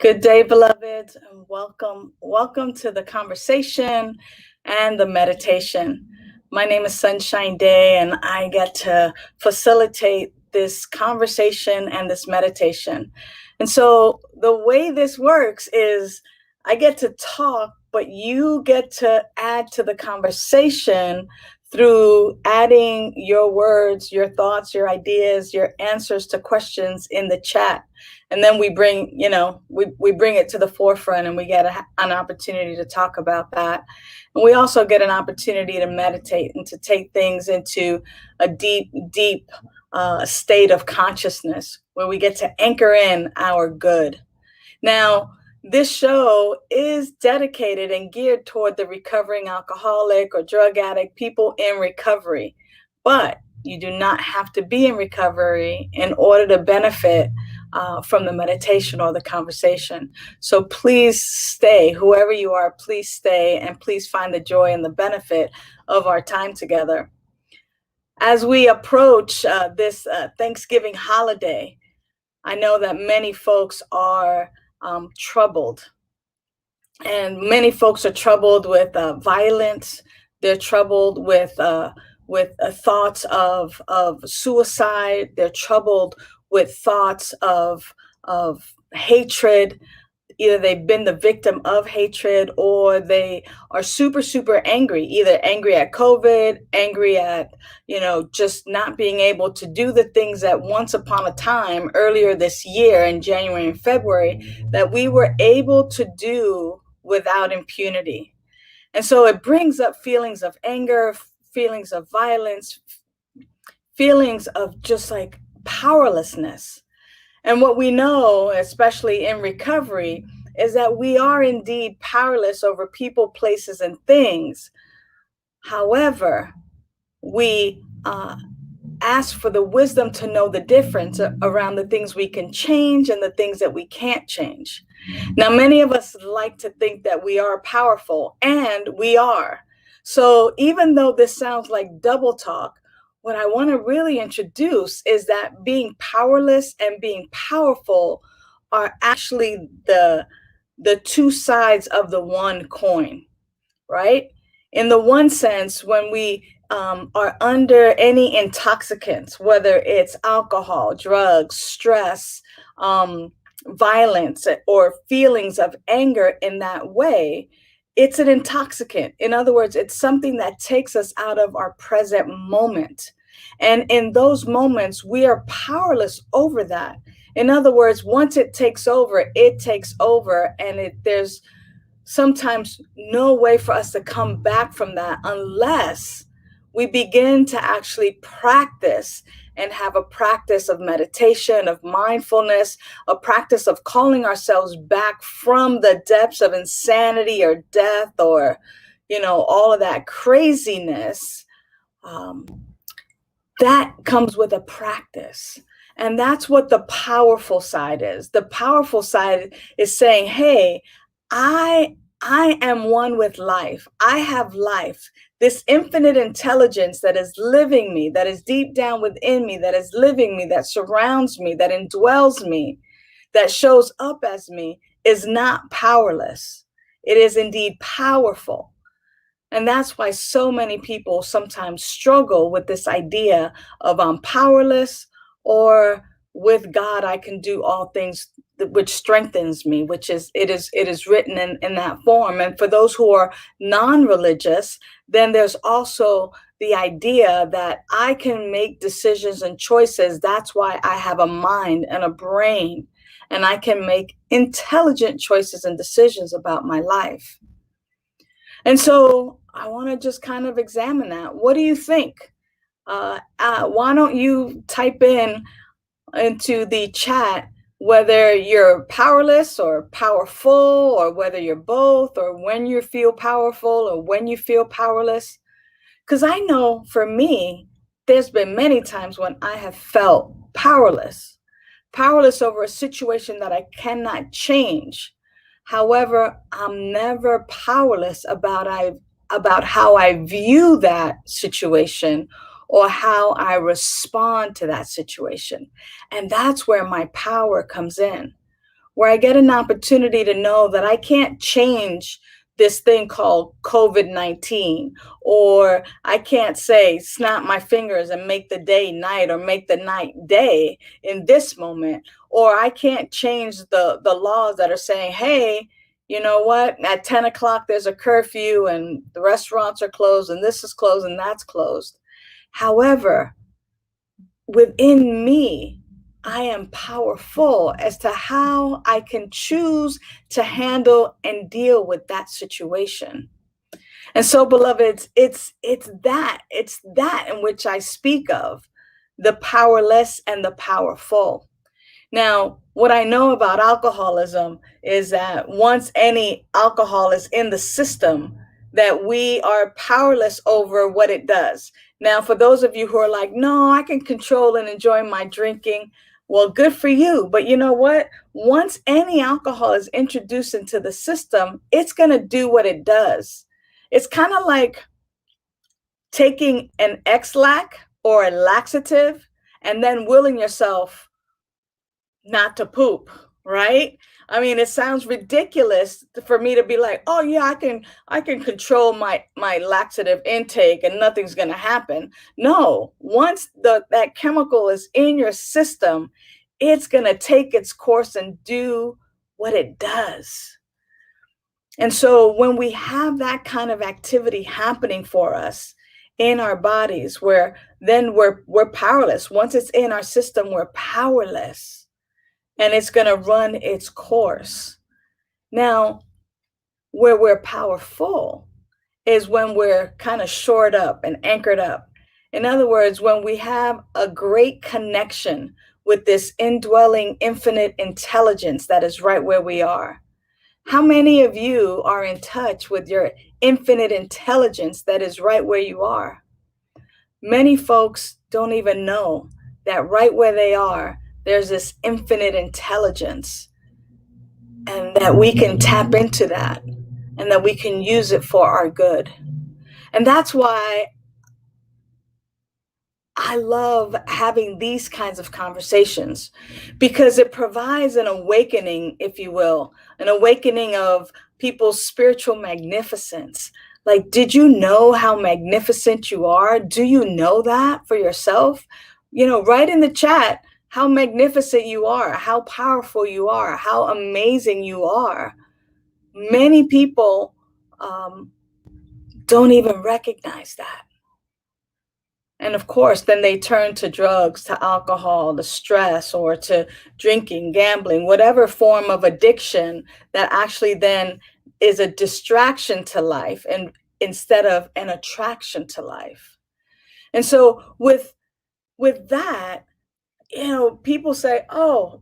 Good day, beloved, and welcome to the conversation and the meditation. My name is Sunshine Daye, and I get to facilitate this conversation and this meditation. And so the way this works is I get to talk, but you get to add to the conversation through adding your words, your thoughts, your ideas, your answers to questions in the chat. And then we bring it to the forefront, and we get an opportunity to talk about that. And we also get an opportunity to meditate and to take things into a deep state of consciousness where we get to anchor in our good. Now, this show is dedicated and geared toward the recovering alcoholic or drug addict, people in recovery. But you do not have to be in recovery in order to benefit from the meditation or the conversation. So please stay, whoever you are, please stay, and please find the joy and the benefit of our time together. As we approach this Thanksgiving holiday, I know that many folks are troubled. And many folks are troubled with violence. They're troubled with thoughts of suicide. They're troubled with thoughts of hatred. Either they've been the victim of hatred, or they are super angry, either angry at COVID, angry at, just not being able to do the things that once upon a time earlier this year in January and February that we were able to do without impunity. And so it brings up feelings of anger, feelings of violence, feelings of just like powerlessness. And what we know, especially in recovery, is that we are indeed powerless over people, places, and things. However, we ask for the wisdom to know the difference around the things we can change and the things that we can't change. Now, many of us like to think that we are powerful, and we are. So even though this sounds like double talk, what I want to really introduce is that being powerless and being powerful are actually the two sides of the one coin, right? In the one sense, when we are under any intoxicants, whether it's alcohol, drugs, stress, violence, or feelings of anger in that way, it's an intoxicant. In other words, it's something that takes us out of our present moment. And in those moments, we are powerless over that. In other words, once it takes over, and there's sometimes no way for us to come back from that unless we begin to actually practice and have a practice of meditation, of mindfulness, a practice of calling ourselves back from the depths of insanity or death or, all of that craziness. That comes with a practice. And that's what the powerful side is. The powerful side is saying, hey, I am one with life. I have life. This infinite intelligence that is living me, that is deep down within me, that is living me, that surrounds me, that indwells me, that shows up as me, is not powerless. It is indeed powerful. And that's why so many people sometimes struggle with this idea of I'm powerless, or with God I can do all things, which strengthens me, it is written in that form. And for those who are non-religious, then there's also the idea that I can make decisions and choices. That's why I have a mind and a brain, and I can make intelligent choices and decisions about my life. And so I want to just kind of examine that. What do you think? Why don't you type into the chat whether you're powerless or powerful, or whether you're both, or when you feel powerful or when you feel powerless? Because I know for me, there's been many times when I have felt powerless over a situation that I cannot change. However, I'm never powerless about how I view that situation or how I respond to that situation. And that's where my power comes in. where I get an opportunity to know that I can't change this thing called COVID-19, or I can't say snap my fingers and make the day night or make the night day in this moment, or I can't change the laws that are saying, hey, you know what, at 10 o'clock there's a curfew and the restaurants are closed and this is closed and that's closed. However, within me, I am powerful as to how I can choose to handle and deal with that situation. And so, beloveds, it's that in which I speak of the powerless and the powerful. Now, what I know about alcoholism is that once any alcohol is in the system, that we are powerless over what it does. Now, for those of you who are like, no, I can control and enjoy my drinking, well, good for you. But you know what? Once any alcohol is introduced into the system, it's going to do what it does. It's kind of like taking an X-lax or a laxative and then willing yourself not to poop, right? I mean, it sounds ridiculous for me to be like, oh yeah, I can control my laxative intake and nothing's going to happen. No, once that chemical is in your system, it's going to take its course and do what it does. And so when we have that kind of activity happening for us in our bodies, where then we're powerless. Once it's in our system, we're powerless, and it's going to run its course. Now, where we're powerful is when we're kind of shored up and anchored up. In other words, when we have a great connection with this indwelling infinite intelligence that is right where we are. How many of you are in touch with your infinite intelligence that is right where you are? Many folks don't even know that right where they are, there's this infinite intelligence, and that we can tap into that and that we can use it for our good. And that's why I love having these kinds of conversations, because it provides an awakening, if you will, an awakening of people's spiritual magnificence. Like, did you know how magnificent you are? Do you know that for yourself? Write in the chat how magnificent you are, how powerful you are, how amazing you are. Many people don't even recognize that. And of course, then they turn to drugs, to alcohol, to stress, or to drinking, gambling, whatever form of addiction that actually then is a distraction to life and instead of an attraction to life. And so with that, people say, oh,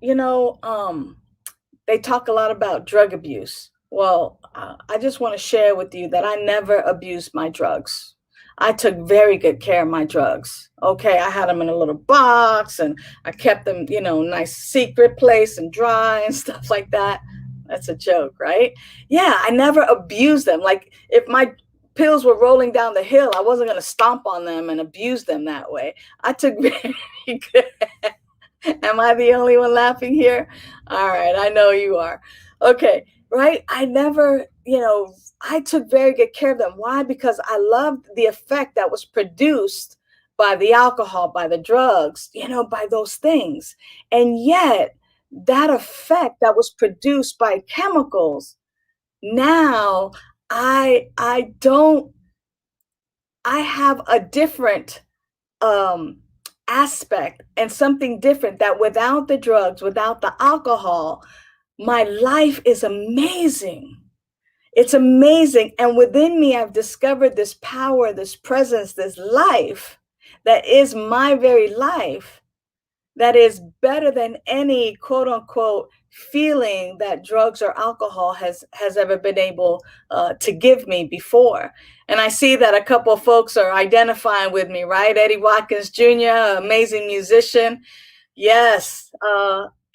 they talk a lot about drug abuse. Well, I just want to share with you that I never abused my drugs. I took very good care of my drugs. Okay, I had them in a little box and I kept them, nice secret place and dry and stuff like that. That's a joke, right? Yeah, I never abused them. Like, if my pills were rolling down the hill, I wasn't going to stomp on them and abuse them that way. I took very good. Am I the only one laughing here? All right, I know you are. Okay, right? I never, I took very good care of them. Why? Because I loved the effect that was produced by the alcohol, by the drugs, by those things. And yet, that effect that was produced by chemicals, now I have a different aspect and something different, that without the drugs, without the alcohol, my life is amazing. It's amazing. And within me, I've discovered this power, this presence, this life that is my very life, that is better than any quote unquote feeling that drugs or alcohol has ever been able to give me before. And I see that a couple of folks are identifying with me, right? Eddie Watkins Jr., amazing musician. Yes.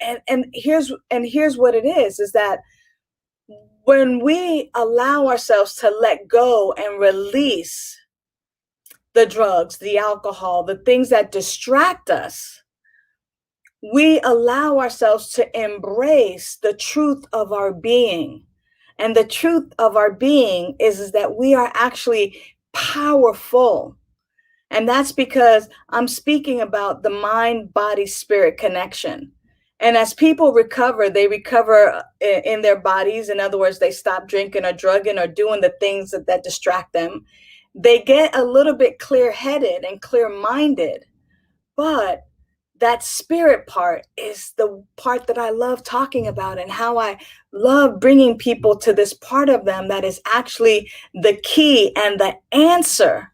And here's what it is that when we allow ourselves to let go and release the drugs, the alcohol, the things that distract us, we allow ourselves to embrace the truth of our being. And the truth of our being is that we are actually powerful. And that's because I'm speaking about the mind, body, spirit connection. And as people recover, they recover in their bodies. In other words, they stop drinking or drugging or doing the things that distract them. They get a little bit clear headed and clear minded. But that spirit part is the part that I love talking about, and how I love bringing people to this part of them that is actually the key and the answer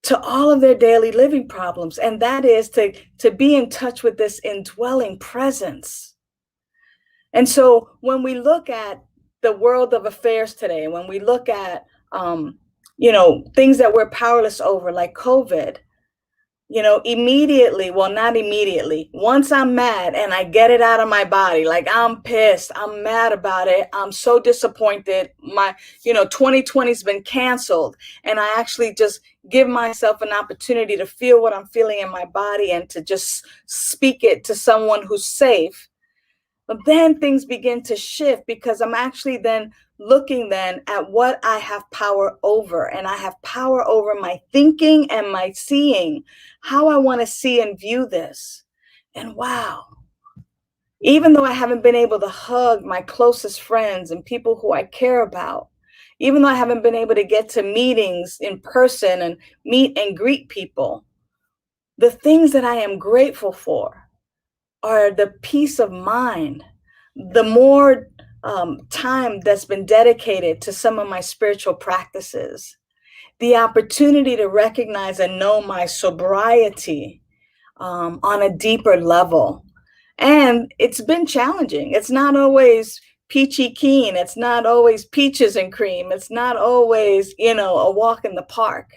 to all of their daily living problems. And that is to be in touch with this indwelling presence. And so when we look at the world of affairs today, when we look at, things that we're powerless over, like COVID, immediately, well, not immediately, once I'm mad and I get it out of my body, like I'm pissed, I'm mad about it, I'm so disappointed, 2020's been canceled, and I actually just give myself an opportunity to feel what I'm feeling in my body and to just speak it to someone who's safe. But then things begin to shift, because I'm actually then looking then at what I have power over. And I have power over my thinking and my seeing, how I want to see and view this. And wow, even though I haven't been able to hug my closest friends and people who I care about, even though I haven't been able to get to meetings in person and meet and greet people, the things that I am grateful for are the peace of mind, the more time that's been dedicated to some of my spiritual practices, the opportunity to recognize and know my sobriety on a deeper level. And it's been challenging. It's not always peachy keen. It's not always peaches and cream. It's not always, a walk in the park.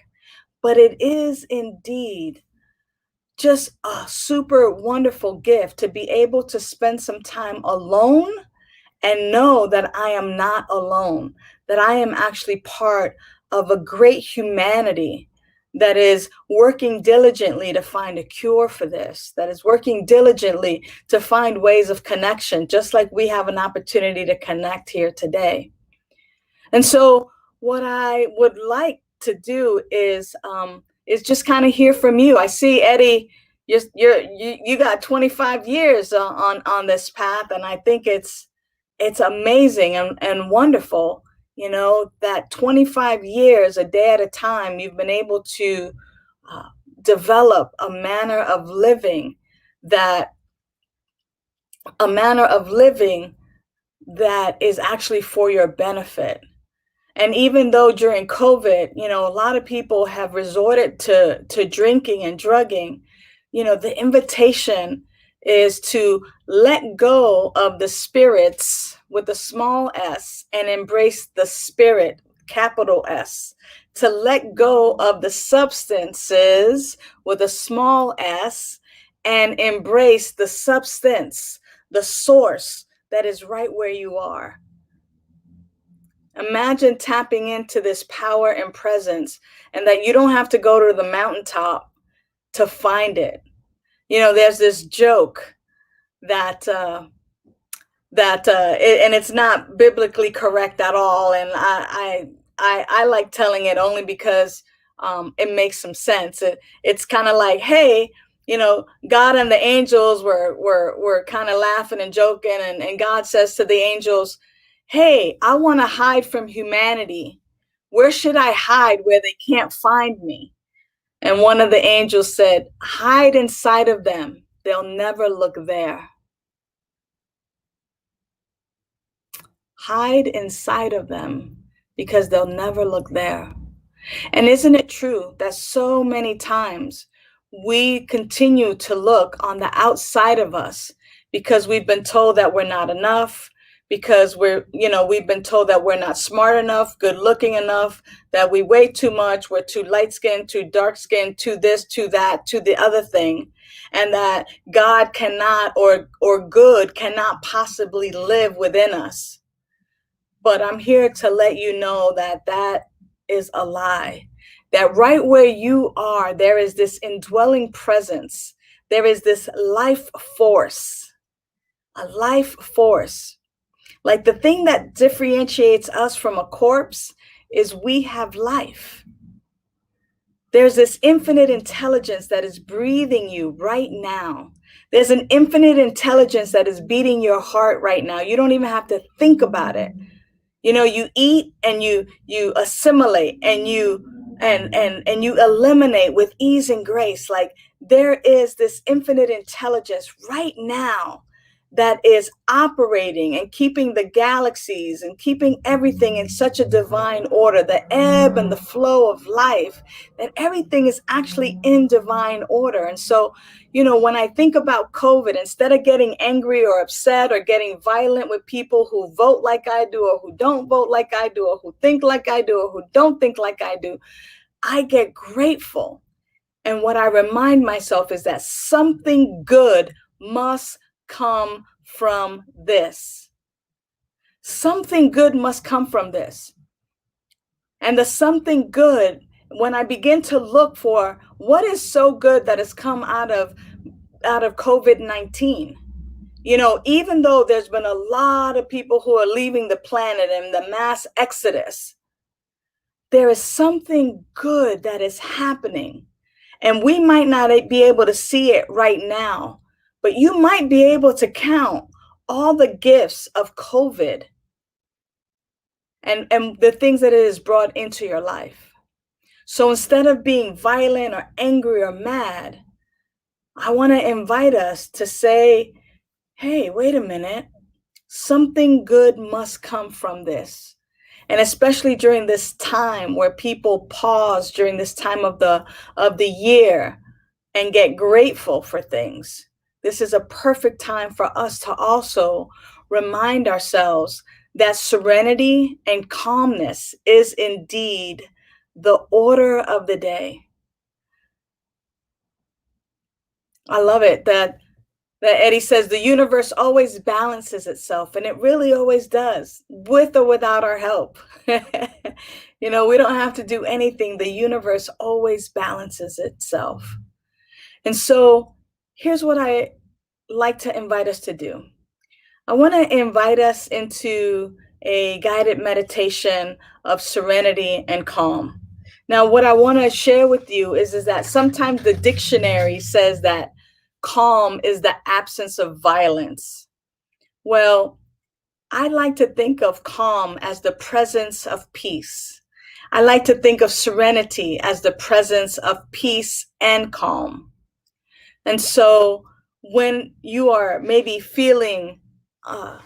But it is indeed just a super wonderful gift to be able to spend some time alone and know that I am not alone, that I am actually part of a great humanity that is working diligently to find a cure for this, that is working diligently to find ways of connection, just like we have an opportunity to connect here today. And so what I would like to do is just kind of hear from you. I see, Eddie, you got 25 years on this path, and I think it's amazing and wonderful, that 25 years, a day at a time, you've been able to develop a manner of living that is actually for your benefit. And even though during COVID, a lot of people have resorted to drinking and drugging, the invitation is to let go of the spirits with a small s and embrace the spirit, capital S. To let go of the substances with a small s and embrace the substance, the source that is right where you are. Imagine tapping into this power and presence, and that you don't have to go to the mountaintop to find it. There's this joke that and it's not biblically correct at all, and I like telling it only because it makes some sense. It's kind of like, hey, God and the angels were kind of laughing and joking, and God says to the angels, hey, I want to hide from humanity. Where should I hide where they can't find me? And one of the angels said, hide inside of them. They'll never look there. Hide inside of them, because they'll never look there. And isn't it true that so many times we continue to look on the outside of us because we've been told that we're not enough, because we've been told that we're not smart enough, good looking enough, that we weigh too much, we're too light skinned, too dark skinned, too this, too that, to the other thing, and that God cannot or good cannot possibly live within us. But I'm here to let you know that that is a lie. That right where you are, there is this indwelling presence There is this life force, a life force. Like the thing that differentiates us from a corpse is we have life. There's this infinite intelligence that is breathing you right now. There's an infinite intelligence that is beating your heart right now. You don't even have to think about it. You know, you eat and you assimilate and you eliminate with ease and grace. Like there is this infinite intelligence right now that is operating and keeping the galaxies and keeping everything in such a divine order, the ebb and the flow of life, that everything is actually in divine order. And so, you know, when I think about COVID, instead of getting angry or upset or getting violent with people who vote like I do or who don't vote like I do or who think like I do or who don't think like I do, I get grateful. And what I remind myself is that something good must come from this. Something good must come from this. And the something good, when I begin to look for what is so good that has come out of COVID-19, you know, even though there's been a lot of people who are leaving the planet and the mass exodus, there is something good that is happening. And we might not be able to see it right now, but you might be able to count all the gifts of COVID and the things that it has brought into your life. So instead of being violent or angry or mad, I want to invite us to say, hey, wait a minute, something good must come from this. And especially during this time where people pause during this time of the year and get grateful for things. This is a perfect time for us to also remind ourselves that serenity and calmness is indeed the order of the day. I love it that Eddie says the universe always balances itself, and it really always does, with or without our help. You know, we don't have to do anything. The universe always balances itself. And so here's what I like to invite us to do. I want to invite us into a guided meditation of serenity and calm. Now, what I want to share with you is that sometimes the dictionary says that calm is the absence of violence. Well, I like to think of calm as the presence of peace. I like to think of serenity as the presence of peace and calm. And so when you are maybe feeling a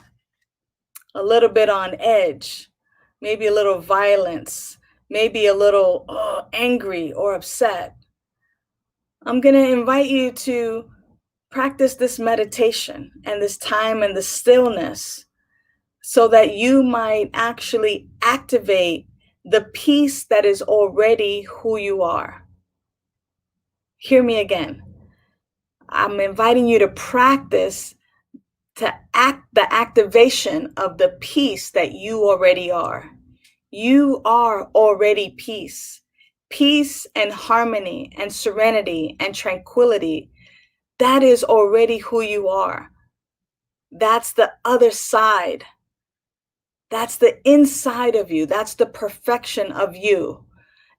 little bit on edge, maybe a little violence, maybe a little angry or upset, I'm going to invite you to practice this meditation and this time and the stillness so that you might actually activate the peace that is already who you are. Hear me again. I'm inviting you to practice the activation of the peace that you already are. You are already peace. Peace and harmony and serenity and tranquility. That is already who you are. That's the other side. That's the inside of you. That's the perfection of you.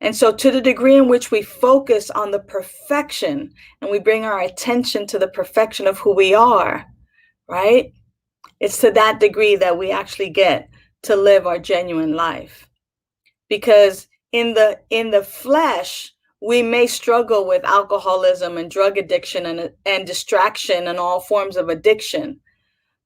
And so to the degree in which we focus on the perfection and we bring our attention to the perfection of who we are, right? It's to that degree that we actually get to live our genuine life. Because in the flesh, we may struggle with alcoholism and drug addiction and distraction and all forms of addiction.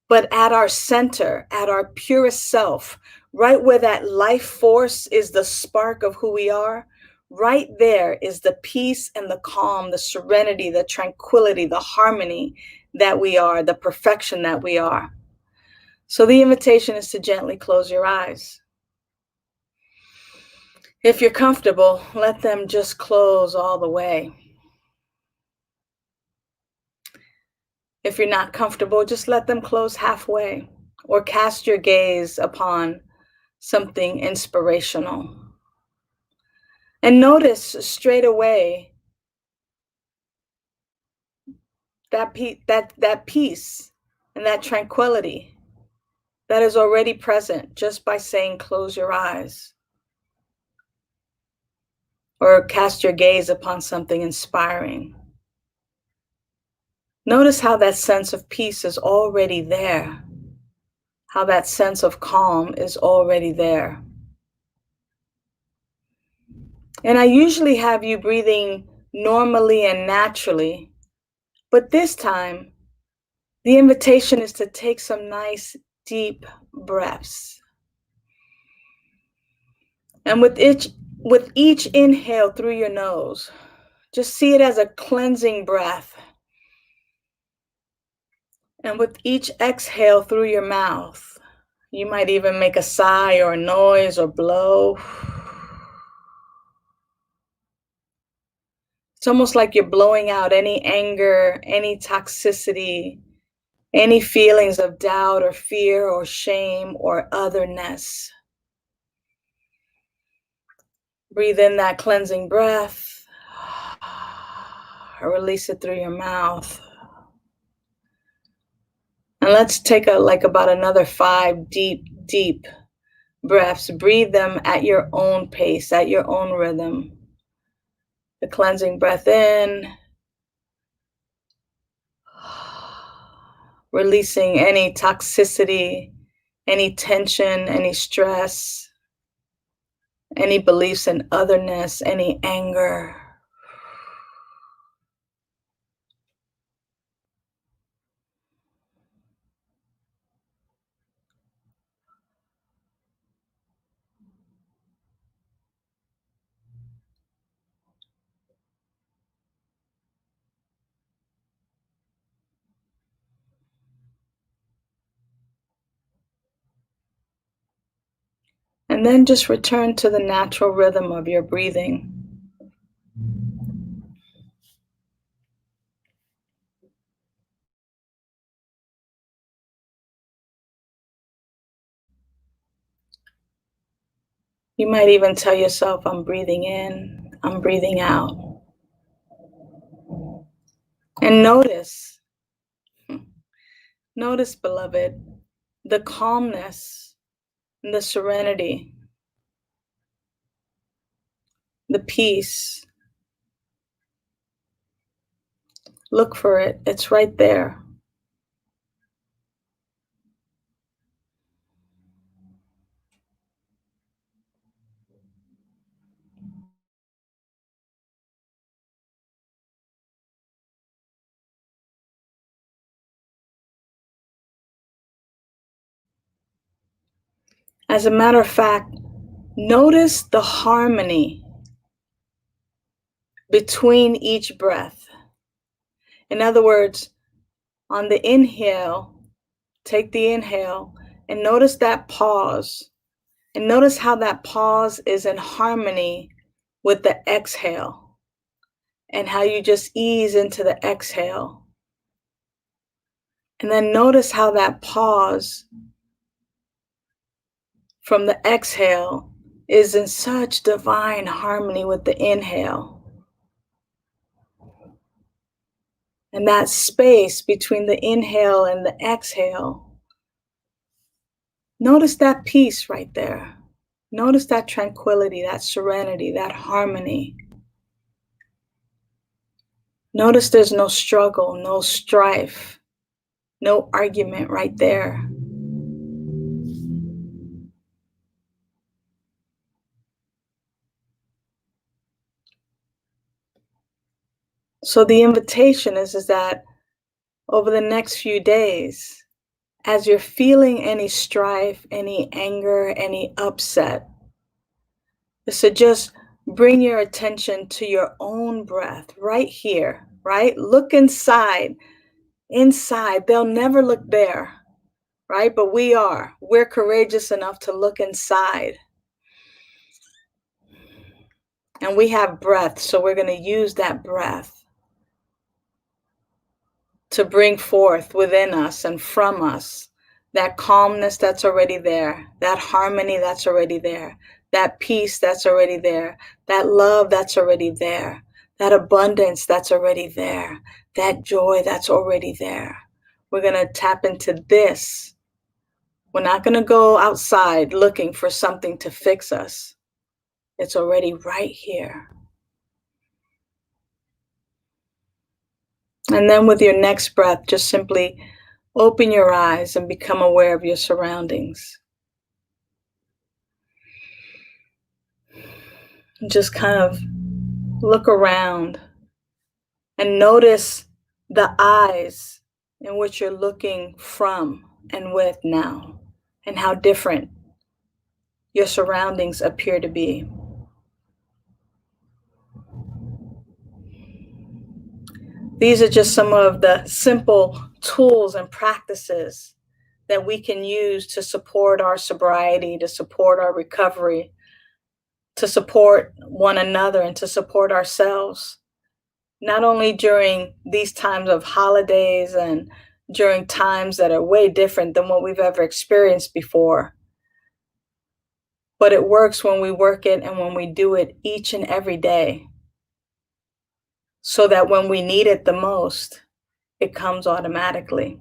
But at our center, at our purest self, right where that life force is the spark of who we are, right there is the peace and the calm, the serenity, the tranquility, the harmony that we are, the perfection that we are. So the invitation is to gently close your eyes. If you're comfortable, let them just close all the way. If you're not comfortable, just let them close halfway or cast your gaze upon something inspirational. And notice straight away that peace and that tranquility that is already present just by saying close your eyes or cast your gaze upon something inspiring. Notice how that sense of peace is already there, how that sense of calm is already there. And I usually have you breathing normally and naturally, but this time, the invitation is to take some nice deep breaths. And with each inhale through your nose, just see it as a cleansing breath. And with each exhale through your mouth, you might even make a sigh or a noise or blow. It's almost like you're blowing out any anger, any toxicity, any feelings of doubt or fear or shame or otherness. Breathe in that cleansing breath. Release it through your mouth. And let's take about another 5 deep breaths. Breathe them at your own pace, at your own rhythm. The cleansing breath in. Releasing any toxicity, any tension, any stress, any beliefs in otherness, any anger. And then just return to the natural rhythm of your breathing. You might even tell yourself, I'm breathing in, I'm breathing out. And notice, beloved, the calmness and the serenity, the peace. Look for it, it's right there. As a matter of fact, notice the harmony between each breath. In other words, on the inhale, take the inhale and notice that pause. And notice how that pause is in harmony with the exhale and how you just ease into the exhale. And then notice how that pause from the exhale is in such divine harmony with the inhale. And that space between the inhale and the exhale, notice that peace right there. Notice that tranquility, that serenity, that harmony. Notice there's no struggle, no strife, no argument right there. So the invitation is that over the next few days, as you're feeling any strife, any anger, any upset, is to just bring your attention to your own breath right here, right? Look inside. They'll never look there, right? But we're courageous enough to look inside. And we have breath, so we're going to use that breath to bring forth within us and from us that calmness that's already there, that harmony that's already there, that peace that's already there, that love that's already there, that abundance that's already there, that joy that's already there. We're going to tap into this. We're not going to go outside looking for something to fix us. It's already right here. And then with your next breath, just simply open your eyes and become aware of your surroundings. Just kind of look around and notice the eyes in which you're looking from and with now, and how different your surroundings appear to be. These are just some of the simple tools and practices that we can use to support our sobriety, to support our recovery, to support one another, and to support ourselves, not only during these times of holidays and during times that are way different than what we've ever experienced before, but it works when we work it and when we do it each and every day, so that when we need it the most, it comes automatically.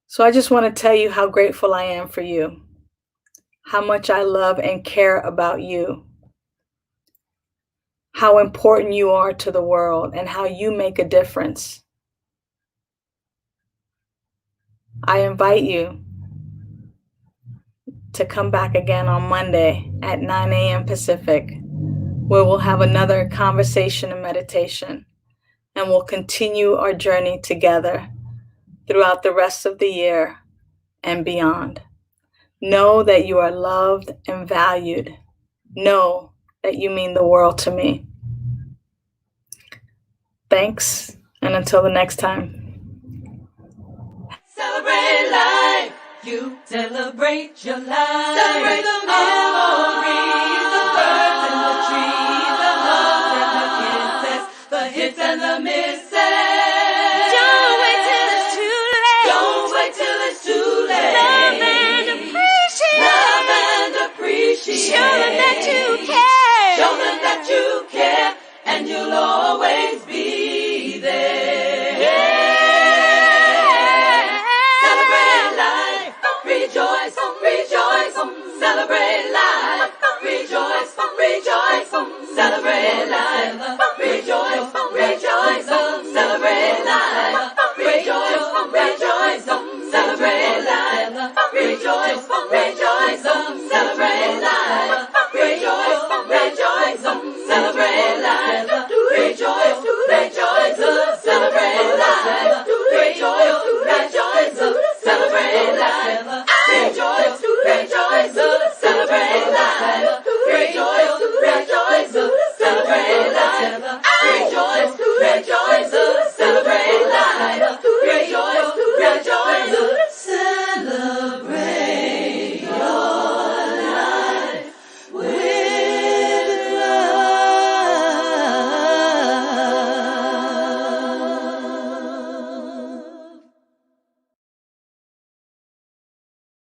So I just want to tell you how grateful I am for you, how much I love and care about you, how important you are to the world, and how you make a difference. I invite you to come back again on Monday at 9 a.m. Pacific, where we'll have another conversation and meditation, and we'll continue our journey together throughout the rest of the year and beyond. Know that you are loved and valued. Know that you mean the world to me. Thanks, and until the next time. Celebrate life. You celebrate your life. Celebrate the memories, the birds and the trees, the hugs and the kisses, the hits and the misses.